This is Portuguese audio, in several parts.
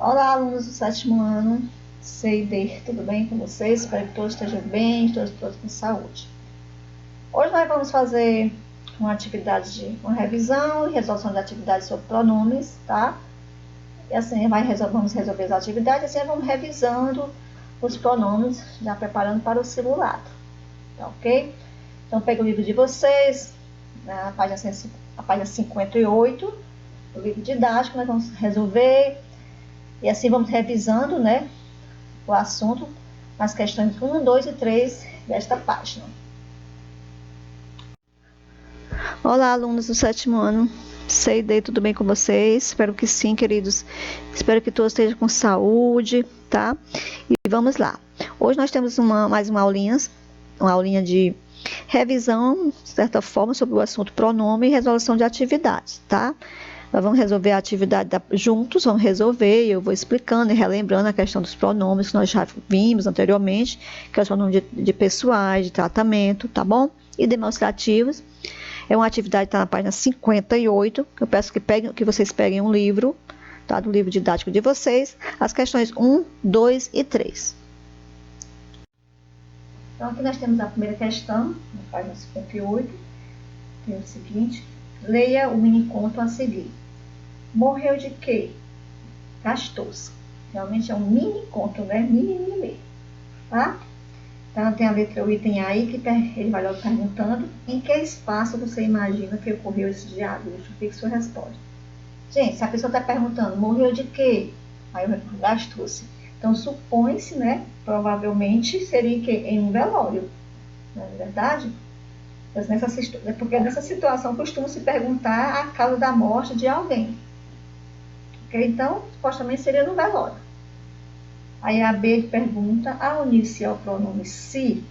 Olá, alunos do sétimo ano, C&D, tudo bem com vocês? Espero que todos estejam bem, todos com saúde. Hoje nós vamos fazer uma atividade de uma revisão e resolução de atividades sobre pronomes, tá? E assim vamos resolver as atividades e assim vamos revisando os pronomes, já preparando para o simulado, tá ok? Então pega o livro de vocês, na página 58, o livro didático, nós vamos resolver. E assim vamos revisando, né, o assunto nas questões 1, 2 e 3 desta página. Olá, alunos do sétimo ano. C&D, tudo bem com vocês? Espero que sim, queridos. Espero que todos estejam com saúde, tá? E vamos lá. Hoje nós temos mais uma aulinha de revisão, de certa forma, sobre o assunto pronome e resolução de atividades, tá? Nós vamos resolver a atividade juntos, vamos resolver, eu vou explicando e relembrando a questão dos pronomes que nós já vimos anteriormente, que é os pronomes de pessoais, de tratamento, tá bom? E demonstrativos. É uma atividade que está na página 58, que eu peço que vocês peguem um livro, tá? Do livro didático de vocês, as questões 1, 2 e 3. Então, aqui nós temos a primeira questão, na página 58, que é o seguinte: leia o mini-conto a seguir. Morreu de quê? Gastou-se. Realmente é um mini-conto, né? Mini, tá? Então, tem a letra o item A aí, que ele vai logo perguntando em que espaço você imagina que ocorreu esse diálogo. Justifique sua resposta. Gente, se a pessoa está perguntando, morreu de quê? Aí eu respondo, gastou-se. Então, supõe-se, né? Provavelmente seria que em um velório. Não é verdade? Porque nessa situação costuma se perguntar a causa da morte de alguém. Okay? Então, supostamente seria no velório. Aí a B pergunta, ao iniciar o pronome se,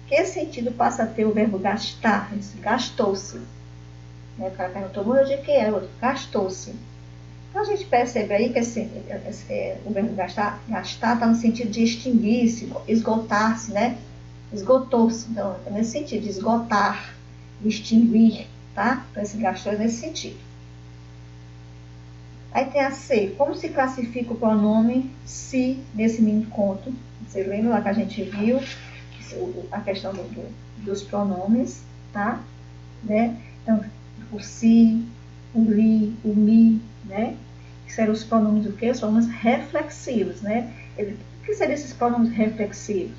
que sentido passa a ter o verbo gastar? Gastou-se. O cara perguntou, morreu de quê? O outro, gastou-se. Então a gente percebe aí que o verbo gastar está no sentido de extinguir-se, esgotar-se, né? Esgotou-se. Então, é nesse sentido, de esgotar, extinguir, tá? Então esse gastou é nesse sentido. Aí tem a C. Como se classifica o pronome se nesse mini conto? Vocês lembram lá que a gente viu a questão dos pronomes, tá? Né? Então, o se, o li, o mi, né? Que seriam os pronomes do quê? Os pronomes reflexivos, né? O que seriam esses pronomes reflexivos?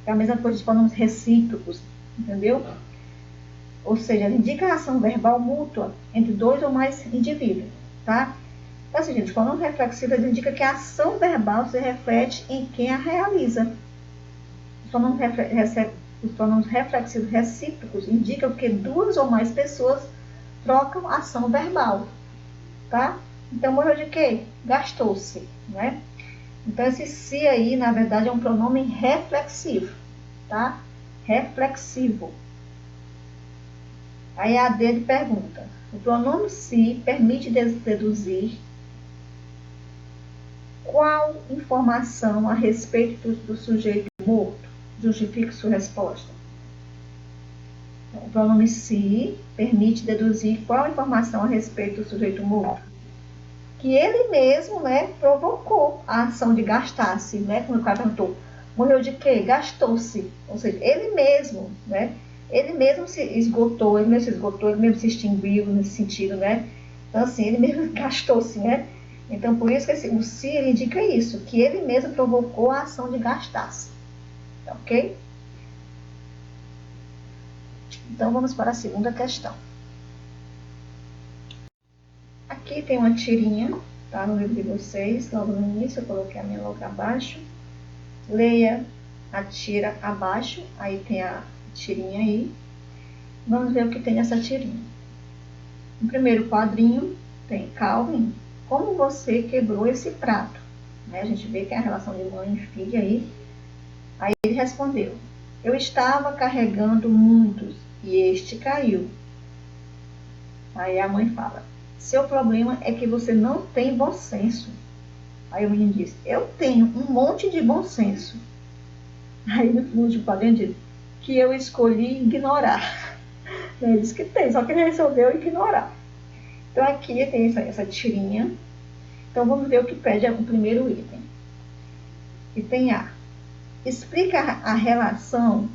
É a mesma coisa dos pronomes recíprocos, entendeu? Ou seja, indica a ação verbal mútua entre dois ou mais indivíduos, tá? Então, assim, gente, pronome reflexivo indica que a ação verbal se reflete em quem a realiza. Os pronomes reflexivos recíprocos indicam que duas ou mais pessoas trocam ação verbal, tá? Então, morreu de quê? Gastou-se, né? Então, esse se aí, na verdade, é um pronome reflexivo, tá? Reflexivo. Aí a D pergunta, o pronome se permite deduzir qual informação a respeito do sujeito morto? Justifique sua resposta. O pronome se permite deduzir qual informação a respeito do sujeito morto? Que ele mesmo, né, provocou a ação de gastar-se, né? Como o cara perguntou, morreu de quê? Gastou-se. Ou seja, ele mesmo, né? Ele mesmo se esgotou, ele mesmo se extinguiu nesse sentido, né? Então, assim, ele mesmo gastou-se, né? Então, por isso que o se ele indica isso, que ele mesmo provocou a ação de gastar-se. Ok? Então, vamos para a segunda questão. Aqui tem uma tirinha, tá? No livro de vocês, logo no início, eu coloquei a minha logo abaixo. Leia a tira abaixo, aí tem a tirinha aí. Vamos ver o que tem nessa tirinha. No primeiro quadrinho, tem Calvin, como você quebrou esse prato? Né? A gente vê que é a relação de mãe e filha aí. Aí ele respondeu, eu estava carregando muitos e este caiu. Aí a mãe fala, seu problema é que você não tem bom senso. Aí o menino diz, eu tenho um monte de bom senso. Aí no último quadrinho diz, que eu escolhi ignorar. Ele diz que tem, só que ele resolveu ignorar. Então aqui tem essa tirinha. Então, vamos ver o que pede o primeiro item. Item A. Explica a relação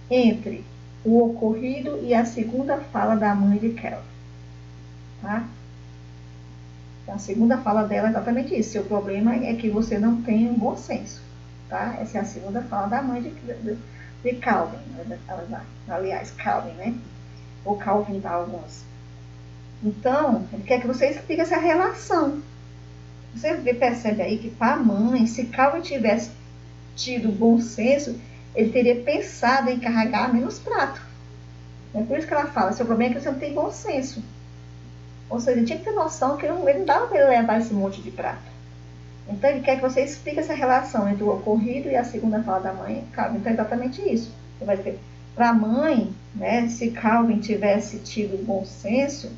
entre o ocorrido e a segunda fala da mãe de Calvin. Tá? Então, a segunda fala dela é exatamente isso. Seu problema é que você não tem um bom senso. Tá? Essa é a segunda fala da mãe de Calvin. Aliás, Calvin, né? Ou Calvin para alguns. Então, ele quer que você explique essa relação. Você percebe aí que para a mãe, se Calvin tivesse tido bom senso, ele teria pensado em carregar menos prato. É por isso que ela fala, seu problema é que você não tem bom senso. Ou seja, ele tinha que ter noção que ele não dava para ele levar esse monte de prato. Então ele quer que você explique essa relação entre o ocorrido e a segunda fala da mãe, Calvin. Então é exatamente isso. Você vai ter, para a mãe, né, se Calvin tivesse tido bom senso,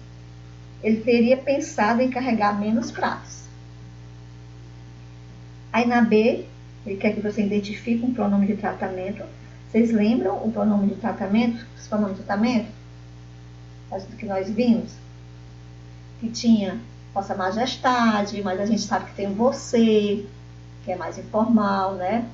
ele teria pensado em carregar menos pratos. Aí na B, ele quer que você identifique um pronome de tratamento. Vocês lembram o pronome de tratamento? Os pronomes de tratamento? Do que nós vimos? Que tinha Vossa Majestade, mas a gente sabe que tem você, que é mais informal, né?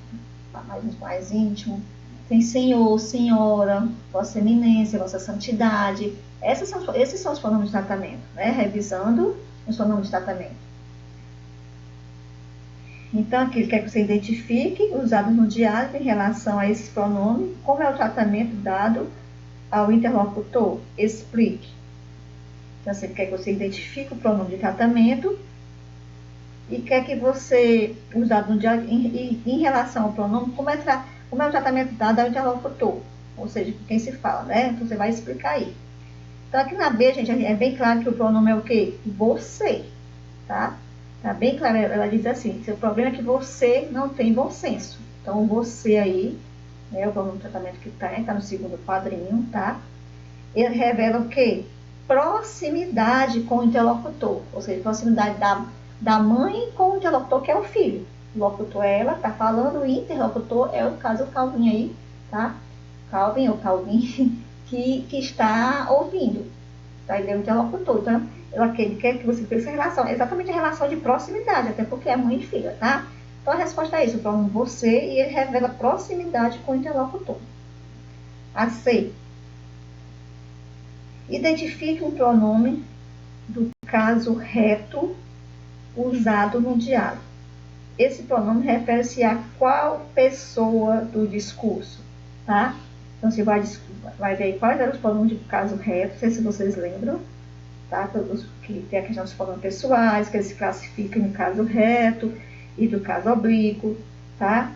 Mais íntimo. Tem Senhor, Senhora, Vossa Eminência, Vossa Santidade. Esses são os pronomes de tratamento, né? Revisando os pronomes de tratamento. Então, aqui ele quer que você identifique usados no diálogo em relação a esse pronome, como é o tratamento dado ao interlocutor. Explique. Então, ele quer que você identifique o pronome de tratamento e quer que você, usado no diálogo, em relação ao pronome, como é o tratamento dado ao interlocutor, ou seja, quem se fala, né? Então, você vai explicar aí. Então, aqui na B, gente, é bem claro que o pronome é o quê? Você, tá? Tá bem claro, ela diz assim, seu problema é que você não tem bom senso. Então, você aí, né, o pronome de tratamento que tá no segundo quadrinho, tá? Ele revela o quê? Proximidade com o interlocutor, ou seja, proximidade da mãe com o interlocutor, que é o filho. O locutor é ela, tá falando, o interlocutor é o caso Calvin aí, tá? Calvin ou Calvin, que está ouvindo. Tá? Ele é o interlocutor, então ele quer que você tenha essa relação, é exatamente a relação de proximidade, até porque é mãe e filha, tá? Então a resposta é isso, o pronome você, e ele revela proximidade com o interlocutor. A C. Identifique um pronome do caso reto usado no diálogo. Esse pronome refere-se a qual pessoa do discurso, tá? Então você vai ver quais eram os pronomes do caso reto, não sei se vocês lembram, tá? Que tem a questão dos pronomes pessoais, que eles se classificam no caso reto e do caso oblíquo, tá?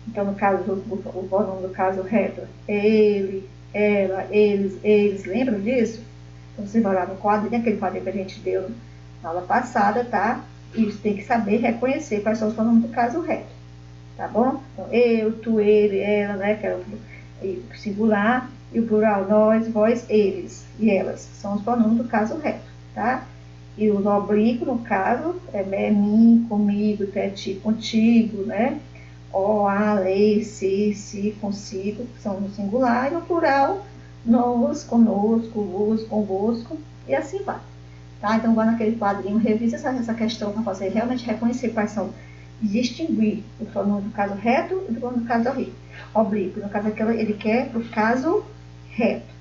Então, no caso, o pronome do caso reto é ele, ela, eles, lembram disso? Então, você vai lá no quadrinho, aquele quadrinho que a gente deu na aula passada, tá? E você tem que saber reconhecer quais são os pronomes do caso reto, tá bom? Então, eu, tu, ele, ela, né? Que é o singular, e o plural, nós, vós, eles e elas. São os pronomes do caso reto, tá? E o oblíquo, no caso, é mim, comigo, ti, contigo, né? O, a, lei, se, consigo, são no singular, e no plural, nós, conosco, vos, convosco, e assim vai. Tá? Então, vai naquele quadrinho, revisa essa questão para você realmente reconhecer quais são, distinguir o pronome do caso reto e do pronome do caso oblíquo. No caso aqui, ele quer o caso reto.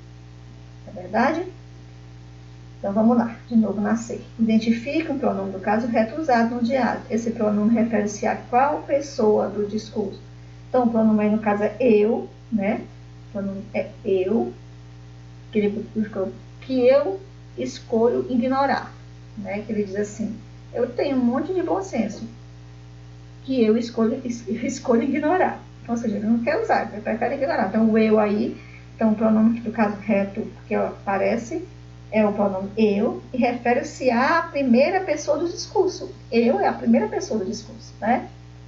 É verdade? Então, vamos lá, de novo, na C. Identifique um pronome do caso reto usado no diálogo. Esse pronome refere-se a qual pessoa do discurso? Então, o pronome aí, no caso, é eu, né? O pronome é eu, que eu escolho ignorar, né? Que ele diz assim, eu tenho um monte de bom senso, que eu escolho ignorar. Ou seja, ele não quer usar, ele prefere ignorar. Então, o eu aí, então, o pronome do caso reto que aparece é o pronome eu e refere-se à primeira pessoa do discurso. Eu é a primeira pessoa do discurso, né?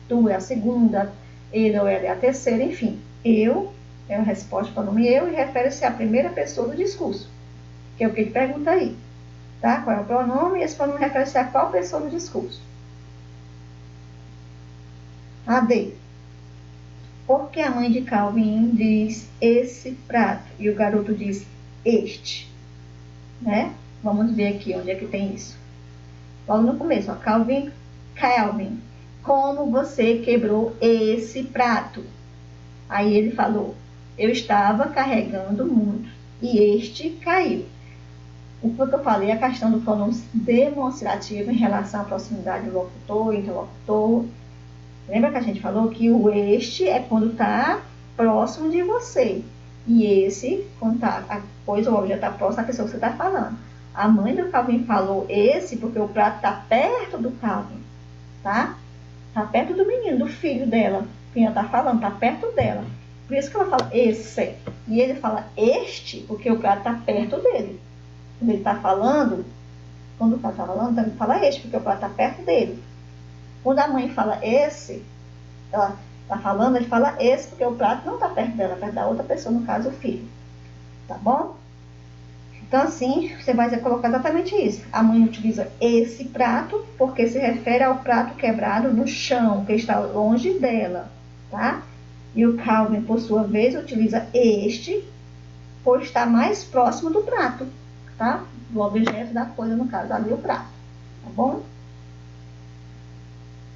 Tu é a segunda, ele ou ela é a terceira, enfim. Eu é a resposta para o pronome eu e refere-se à primeira pessoa do discurso, que é o que ele pergunta aí. Tá? Qual é o pronome? E esse pronome refere-se a qual pessoa do discurso? A D. Por que a mãe de Calvin diz esse prato e o garoto diz este? Né? Vamos ver aqui onde é que tem isso. logo no começo, ó, Calvin, como você quebrou esse prato? Aí ele falou, eu estava carregando muito e este caiu. O que eu falei, a questão do pronome demonstrativo em relação à proximidade do locutor, interlocutor. Lembra que a gente falou que o este é quando está próximo de você. E esse, quando tá, a coisa, o objeto está próximo da pessoa que você está falando. A mãe do Calvin falou esse porque o prato está perto do Calvin, tá? Está perto do menino, do filho dela. Quem ela está falando, está perto dela. Por isso que ela fala esse. E ele fala este porque o prato está perto dele. Quando ele está falando, quando o pai está falando, ele fala este porque o prato está perto dele. Quando a mãe fala esse, ela está falando, ele fala esse porque o prato não está perto dela, perto da outra pessoa, no caso o filho. Tá bom? Então assim, você vai colocar exatamente isso. A mãe utiliza esse prato porque se refere ao prato quebrado no chão, que está longe dela, tá? E o Calvin, por sua vez, utiliza este por estar mais próximo do prato, tá? Do objeto da coisa, no caso, ali o prato, tá bom?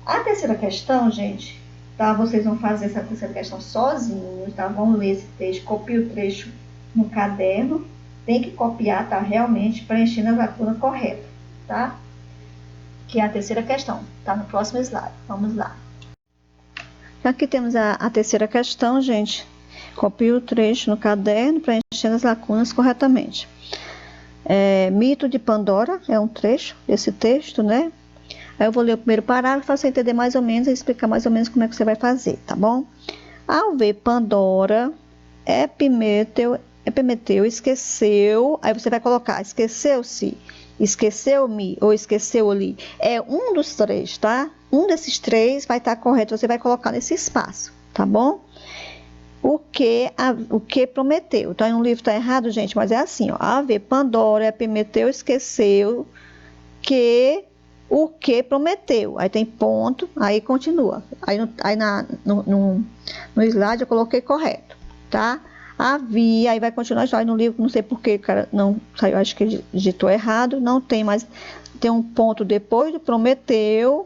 A terceira questão, gente, tá? Vocês vão fazer essa terceira questão sozinhos, tá? Vão ler esse texto, copia o trecho no caderno, tem que copiar, tá? Realmente preenchendo a lacuna correta, tá? Que é a terceira questão, tá? No próximo slide. Vamos lá. Aqui temos a terceira questão, gente. Copie o trecho no caderno, preenchendo as lacunas corretamente. Mito de Pandora é um trecho desse texto, né? Aí eu vou ler o primeiro parágrafo para você entender mais ou menos e explicar mais ou menos como é que você vai fazer, tá bom? Ao ver Pandora, Epimeteu esqueceu, aí você vai colocar esqueceu-se, esqueceu-me ou esqueceu-lhe. É um dos três, tá? Um desses três vai estar correto, você vai colocar nesse espaço, tá bom? O que prometeu. Então, no livro está errado, gente, mas é assim, ó. A ver Pandora, Epimeteu esqueceu que o que prometeu. Aí tem ponto, aí continua. Aí no slide eu coloquei correto, tá? Havia, aí vai continuar a história no livro, não sei porque o cara não saiu, acho que digitou errado, não tem mais, tem um ponto depois do prometeu,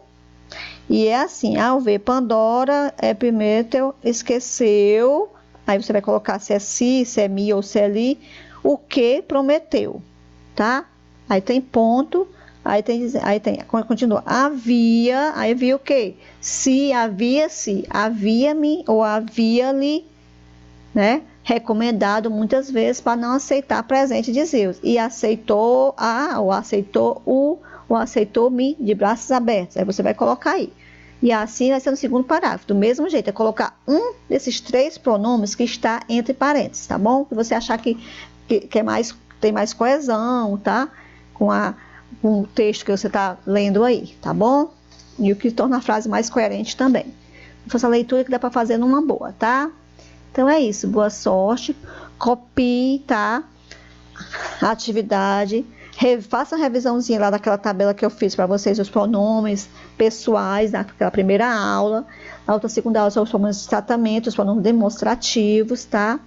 e é assim, ao ver Pandora, Epimeteu esqueceu, aí você vai colocar se é si, se é mi ou se é li, o que prometeu, tá? Aí tem ponto, aí tem, continua, havia, aí viu o quê? Se, havia-me ou havia-lhe, né? Recomendado muitas vezes para não aceitar presente de Zeus. E aceitou ou aceitou ou aceitou-me de braços abertos. Aí você vai colocar aí. E assim vai ser no segundo parágrafo. Do mesmo jeito, é colocar um desses três pronomes que está entre parênteses, tá bom? Se você achar que tem mais coesão, tá? Com o texto que você está lendo aí, tá bom? E o que torna a frase mais coerente também. Essa leitura que dá para fazer numa boa, tá? Então é isso, boa sorte, copie, tá? A atividade, faça uma revisãozinha lá daquela tabela que eu fiz para vocês, os pronomes pessoais, naquela primeira aula. Na outra segunda aula são os pronomes de tratamento, os pronomes demonstrativos, tá?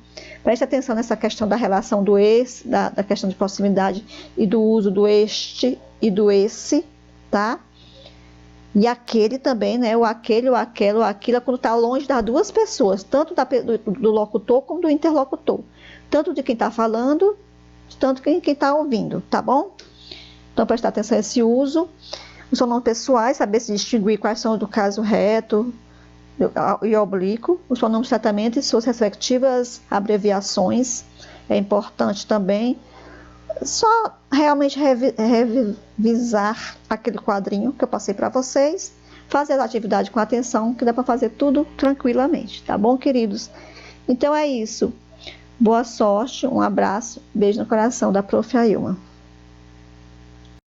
Preste atenção nessa questão da relação do esse, da questão de proximidade e do uso do este e do esse, tá? E aquele também, né? O aquele, o aquela, o aquilo, quando está longe das duas pessoas, tanto do locutor como do interlocutor. Tanto de quem está falando, tanto de quem está ouvindo, tá bom? Então, prestar atenção a esse uso. Os pronomes pessoais, saber se distinguir quais são do caso reto e oblíquo. Os pronomes de tratamento e suas respectivas abreviações. É importante também. Só realmente revisar aquele quadrinho que eu passei para vocês, fazer a atividade com atenção, que dá para fazer tudo tranquilamente, tá bom, queridos? Então é isso. Boa sorte, um abraço, beijo no coração da Prof. Ailma.